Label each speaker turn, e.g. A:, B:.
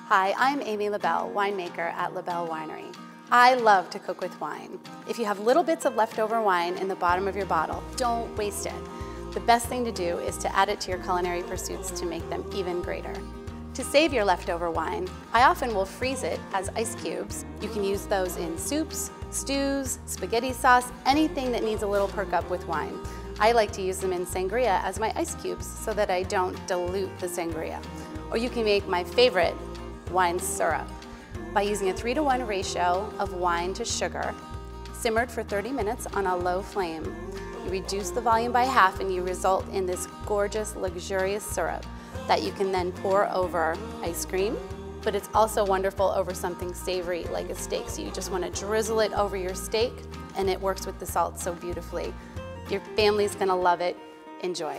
A: Hi, I'm Amy LaBelle, winemaker at LaBelle Winery. I love to cook with wine. If you have little bits of leftover wine in the bottom of your bottle, don't waste it. The best thing to do is to add it to your culinary pursuits to make them even greater. To save your leftover wine, I often will freeze it as ice cubes. You can use those in soups, stews, spaghetti sauce, anything that needs a little perk up with wine. I like to use them in sangria as my ice cubes so that I don't dilute the sangria. Or you can make my favorite, wine syrup, by using a 3-to-1 ratio of wine to sugar, simmered for 30 minutes on a low flame. You reduce the volume by half and you result in this gorgeous, luxurious syrup that you can then pour over ice cream, but it's also wonderful over something savory like a steak. So you just want to drizzle it over your steak and it works with the salt so beautifully. Your family's gonna love it. Enjoy.